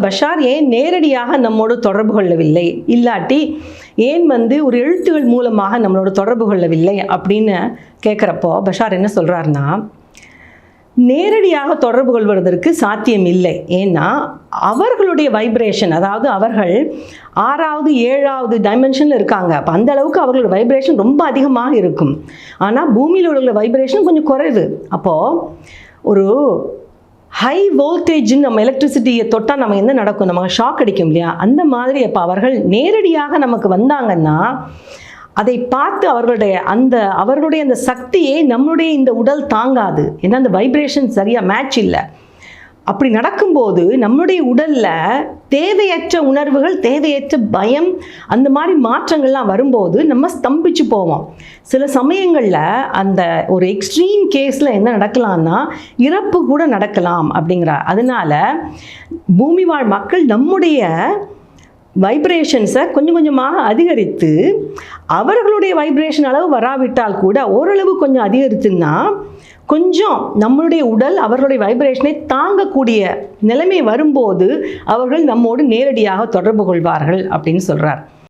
Bashar ஏன் நேரடியாக நம்மோடு தொடர்பு கொள்ளவில்லை, இல்லாட்டி ஏன் ஒரு எழுத்துகள் மூலமாக நம்மளோட தொடர்பு கொள்ளவில்லை அப்படின்னு கேட்குறப்போ பஷார் என்ன சொல்கிறாருன்னா, நேரடியாக தொடர்பு கொள்வதற்கு சாத்தியம் இல்லை. ஏன்னா அவர்களுடைய வைப்ரேஷன், அதாவது அவர்கள் 6வது 7வது டைமென்ஷனில் இருக்காங்க. அப்போ அந்த அளவுக்கு அவர்களோட வைப்ரேஷன் ரொம்ப அதிகமாக இருக்கும். ஆனால் பூமியில் உள்ள வைப்ரேஷன் கொஞ்சம் குறைவு. அப்போது ஒரு ஹை வோல்டேஜ்னு நம்ம எலக்ட்ரிசிட்டியை தொட்டால் நம்ம என்ன நடக்கும், நமக்கு ஷாக் அடிக்கும் இல்லையா, அந்த மாதிரி அப்போ அவர்கள் நேரடியாக நமக்கு வந்தாங்கன்னா அதை பார்த்து அவர்களுடைய அந்த சக்தியை நம்மளுடைய இந்த உடல் தாங்காது. ஏன்னா அந்த வைப்ரேஷன் சரியாக மேட்ச் இல்லை. அப்படி நடக்கும்போது நம்மளுடைய உடலில் தேவையற்ற உணர்வுகள், தேவையற்ற பயம், அந்த மாதிரி மாற்றங்கள்லாம் வரும்போது நம்ம ஸ்தம்பிச்சு போவோம். சில சமயங்களில் அந்த ஒரு எக்ஸ்ட்ரீம் கேஸில் என்ன நடக்கலாம்னா இறப்பு கூட நடக்கலாம் அப்படிங்கிறார். அதனால பூமி வாழ் மக்கள் நம்முடைய வைப்ரேஷன்ஸை கொஞ்சம் கொஞ்சமாக அதிகரித்து, அவர்களுடைய வைப்ரேஷன் அளவு வராவிட்டால் கூட ஓரளவு கொஞ்சம் அதிகரித்துன்னா கொஞ்சம் நம்மளுடைய உடல் அவர்களுடைய வைப்ரேஷனை தாங்கக்கூடிய நிலைமை வரும்போது அவர்கள் நம்மோடு நேரடியாக தொடர்பு கொள்வார்கள் அப்படின்னு சொல்கிறார்.